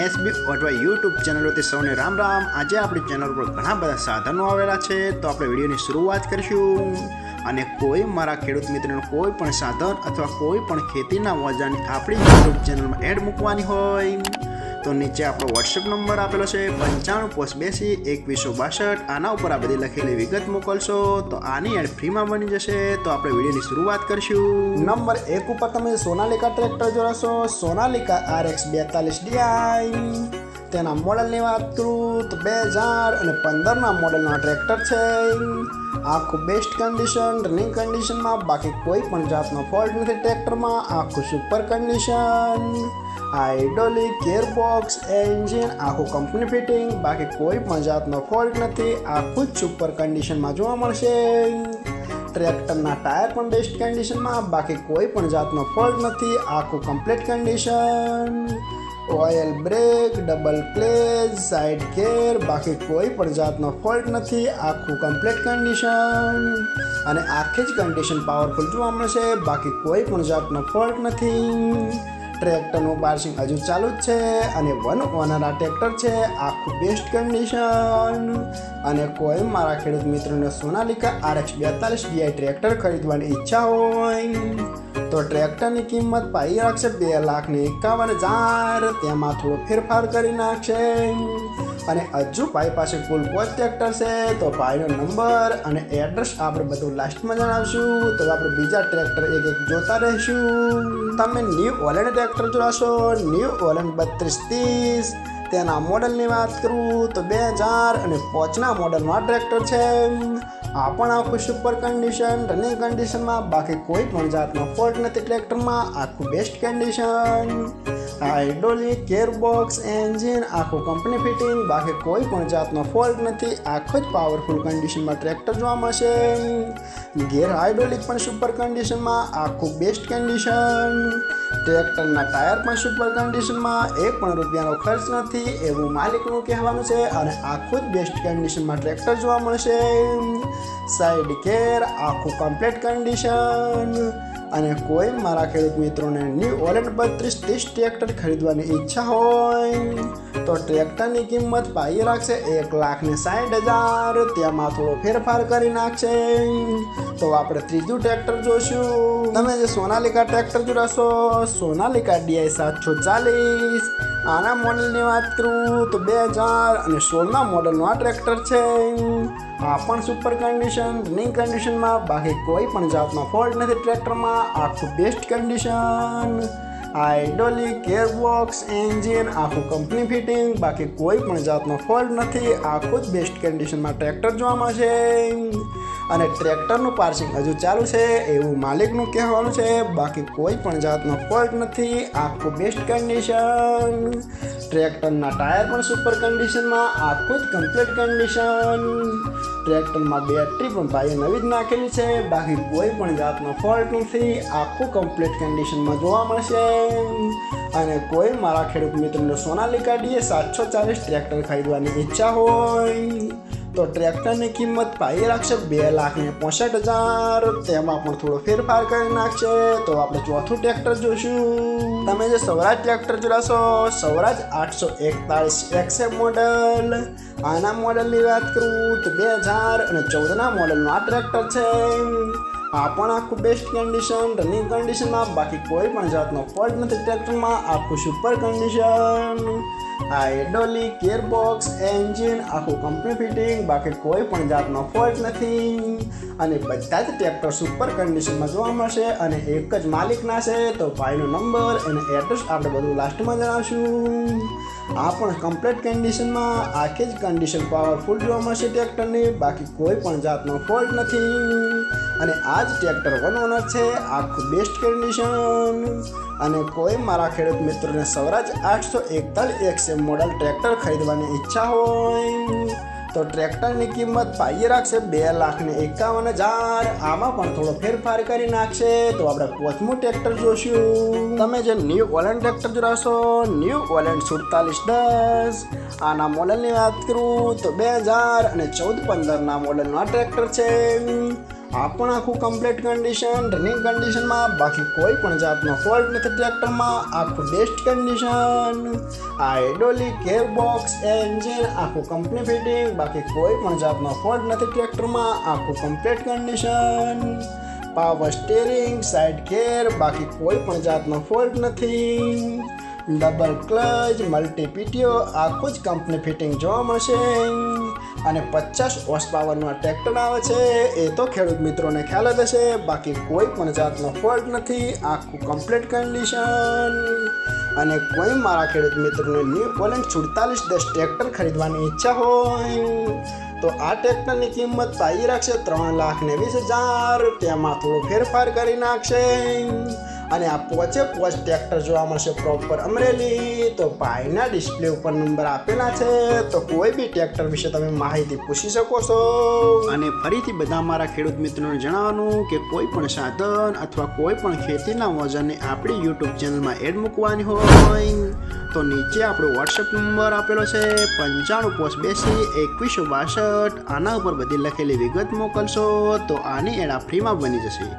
SB ઓટવા YouTube ચેનલોથી સૌને રામ રામ। આજે આપણી ચેનલ પર ઘણા બધા સાધનો આવેલા છે, તો આપણે વિડીયોની શરૂઆત કરીશું। અને કોઈ મારા ખેડૂત મિત્રોને કોઈ પણ સાધન અથવા કોઈ પણ ખેતીના ઓજારની આપણી યુટ્યુબ ચેનલમાં એડ મૂકવાની હોય તો નીચે આપણો વોટ્સએપ નંબર આપેલો છે 95822162। આના ઉપર આ બધી લખેલી વિગત મોકલશો તો આની એડ ફ્રીમાં બની જશે। તો આપણે વિડીયોની શરૂઆત કરીશું। નંબર 1 ઉપર તમે સોનાલિકા ટ્રેક્ટર જોશો, સોનાલિકા RX 42DI। તેના મોડલની વાત કરું તો 2015ના મોડલના ટ્રેક્ટર છે। આખું બેસ્ટ કન્ડિશન, રનિંગ કન્ડિશનમાં, બાકી કોઈ પણ જાતનો ફોલ્ટ નથી ટ્રેક્ટરમાં। આખું super condition, hydraulic, gearbox, engine આખું કંપની ફિટિંગ, બાકી કોઈ પણ જાતનો ફોલ્ટ નથી। આખું જ સુપર કન્ડિશનમાં જોવા મળશે। ટ્રેક્ટરના ટાયર પણ બેસ્ટ કન્ડિશનમાં, બાકી કોઈ પણ જાતનો ફોલ્ટ નથી। આખું complete condition, oil break, double clutch, side ગેર, બાકી કોઈ પણ જાતનો ફોલ્ટ નથી। આખું કમ્પ્લીટ કન્ડિશન અને આખી જ કન્ડિશન પાવરફુલ જોવા મળશે, બાકી કોઈ પણ જાતનો ફોલ્ટ નથી। ટ્રેક્ટરનું પાર્સિંગ હજુ ચાલુ જ છે અને 1 ઓનર આ ટ્રેક્ટર છે। આખું બેસ્ટ કન્ડિશન અને કોઈ મારા ખેડૂત મિત્રોને સોનાલિકા RX 42DI ટ્રેક્ટર ખરીદવાની ઈચ્છા હોય તો ટ્રેક્ટરની કિંમત પાઈ રાખશે 2,51,000। તેમાં થોડો ફેરફાર કરી નાખશે। અને હજુ ભાઈ પાસે કુલ 5 ટ્રેક્ટર છે, તો ભાઈનો નંબર અને એડ્રેસ આપણે બધું લાસ્ટમાં જણાવશું। તો આપણે બીજા ટ્રેક્ટર એક જોતા રહીશું। તમે ન્યૂ હોલેન્ડ ટ્રેક્ટર જોશો, ન્યૂ હોલેન્ડ 3230। તેના મોડલની વાત કરું તો 2005ના મોડલનું આ ટ્રેક્ટર છે। આ પણ આખું સુપર કન્ડિશન, રનિંગ કન્ડિશનમાં, બાકી કોઈ પણ જાતનો ફોલ્ટ નથી ટ્રેક્ટરમાં। આખું best condition, hydraulic, gearbox, engine આખું કંપની ફિટિંગ, બાકી કોઈ પણ જાતનો ફોલ્ટ નથી। આખું જ પાવરફુલ કન્ડિશનમાં ટ્રેક્ટર જોવા મળશે। ગિયર હાઇડ્રોલિક પણ સુપર કન્ડિશનમાં, આખું બેસ્ટ કન્ડિશન। ટ્રેક્ટરના ટાયર પણ સુપર કન્ડિશનમાં, 1 પણ રૂપિયાનો ખર્ચ નથી એવું માલિકનું કહેવાનું છે। અને આખું જ બેસ્ટ કન્ડિશનમાં ટ્રેક્ટર જોવા મળશે। સાઇડ ગેર આખું કમ્પ્લીટ કન્ડિશન અને કોઈ મારા ખેડૂત મિત્રોને ન્યૂ હોલેન્ડ 3230 ટ્રેક્ટર ખરીદવાની ઈચ્છા હોય તો ટ્રેક્ટરની કિંમત પાઈ રાખશે 1,60,000। તેમાં થોડો ફેરફાર કરી નાખશે। તો આપણે ત્રીજું ટ્રેક્ટર જોશું। તમે જે સોનાલિકા ટ્રેક્ટર જોશો, સોનાલિકા DI 740। આના મોડલની વાત કરું તો 2016ના મોડલનું આ ટ્રેક્ટર છે। આ પણ સુપર કન્ડિશન, રનિંગ કન્ડિશનમાં, બાકી કોઈ પણ જાતનો ફોલ્ટ નથી ટ્રેક્ટરમાં। આખું best condition, hydraulic, gearbox, engine આખું કંપની ફિટિંગ, બાકી કોઈ પણ જાતનો ફોલ્ટ નથી। આખું જ બેસ્ટ કન્ડિશનમાં ટ્રેક્ટર જોવા મળશે અને ટ્રેક્ટરનું પાર્સિંગ હજુ ચાલુ છે એવું માલિકનું કહેવાનું છે, બાકી કોઈ પણ જાતનો ફોલ્ટ નથી। આખું બેસ્ટ કન્ડિશન, ટ્રેક્ટરના ટાયર પણ સુપર કન્ડિશનમાં, આખું જ કમ્પ્લીટ કન્ડિશન। ટ્રેક્ટરમાં બેટરી પણ ભાઈએ નવી જ નાખેલી છે, બાકી કોઈ પણ જાતનો ફોલ્ટ નથી। આખું કમ્પ્લીટ કન્ડિશનમાં જોવા મળશે। અને કોઈ મારા ખેડૂત મિત્રોને સોનાલિકા DI 740 ટ્રેક્ટર ખરીદવાની ઈચ્છા હોય તો ટ્રેક્ટરની કિંમત પાઈ રાખશે 2,65,000। તેમાં પણ થોડો ફેરફાર કરી નાખશે। તો આપણે ચોથું ટ્રેક્ટર જોશું। તમે જે સ્વરાજ ટ્રેક્ટર જોશો, સ્વરાજ 841 XF મોડલ। આના મોડલની વાત કરું તો 2014ના મોડલનું આ ટ્રેક્ટર છે। આ પણ આખું બેસ્ટ કન્ડિશન, રનિંગ કન્ડિશનમાં, બાકી કોઈ પણ જાતનો ફોલ્ટ નથી ટ્રેક્ટરમાં। આખું super condition, hydraulic, gearbox, engine આખું કંપની ફિટિંગ, બાકી કોઈ પણ જાતનો ફોલ્ટ નથી। અને બધા જ ટ્રેક્ટર સુપર કન્ડિશનમાં જોવા મળશે અને એક જ માલિકના છે। તો ભાઈનો નંબર અને એડ્રેસ આપણે બધું લાસ્ટમાં જણાવશું। આ પણ કમ્પ્લીટ કન્ડિશનમાં, આખી જ કન્ડિશન પાવરફુલ જોવા મળશે ટ્રેક્ટરની, બાકી કોઈ પણ જાતનો ફોલ્ટ નથી। અને આ જ ટ્રેક્ટર 1 ઓનર છે। આખું બેસ્ટ કન્ડિશન અને કોઈ મારા ખેડૂત મિત્રોને સ્વરાજ 841 XF મોડલ ટ્રેક્ટર ખરીદવાની ઈચ્છા હોય તો ટ્રેક્ટરની કિંમત પાઈ રાખશે 2,51,000। આમાં પણ થોડો ફેરફાર કરી નાખશે। તો આપણે 5મું ટ્રેક્ટર જોશું। તમે જે ન્યૂ હોલેન્ડ ટ્રેક્ટર જોશો, ન્યૂ હોલેન્ડ 4710। આના મોડલની વાત કરું તો 2014-15ના મોડલનું આ ટ્રેક્ટર છે। આ પણ આખું કમ્પ્લીટ કન્ડિશન રનિંગ કન્ડિશનમાં, બાકી કોઈ પણ જાતનો ફોલ્ટ નથી ટ્રેક્ટરમાં. આખું બેસ્ટ કન્ડિશન. આ હાઇડ્રોલિક ગેરબોક્સ એન્જિન આખું કંપની ફિટિંગ, બાકી કોઈ પણ જાતનો ફોલ્ટ નથી ટ્રેક્ટરમાં. આખું complete condition. Power steering, side ગેર, બાકી કોઈ પણ જાતનો ફોલ્ટ નથી. ડબલ ક્લચ, મલ્ટી પીટીઓ આખું જ કંપની ફિટિંગ જોવા મળશે. અને 50 હોર્સ પાવરનું આ ટ્રેક્ટર આવે છે એ તો ખેડૂત મિત્રોને ખ્યાલ જ હશે. બાકી કોઈ પણ જાતનો ફોલ્ટ નથી. આખું કમ્પ્લીટ કન્ડિશન. અને કોઈ મારા ખેડૂત મિત્રોને ન્યૂ પોલેન્ડ 4710 ટ્રેક્ટર ખરીદવાની ઈચ્છા હોય તો આ ટ્રેક્ટરની કિંમત પાઈ રાખશે 3,20,000. તેમાં થોડો ફેરફાર કરી નાખશે. અને આ પોચે ટ્રેક્ટર જોવા મળશે પ્રોપર અમરેલી. તો પાઈના ડિસ્પ્લે ઉપર નંબર આપેલા છે, તો કોઈ બી ટ્રેક્ટર વિશે તમે માહિતી પૂછી શકો છો. અને ફરીથી બધા મારા ખેડૂત મિત્રોને જણાવવાનું કે કોઈ પણ સાધન અથવા કોઈ પણ ખેતીના ઓજારને આપણી યુટ્યુબ ચેનલમાં એડ મૂકવાની હોય તો નીચે આપણો વોટ્સએપ નંબર આપેલો છે 9582 2162. આના ઉપર બધી લખેલી વિગત મોકલશો તો આની એડ ફ્રીમાં બની જશે.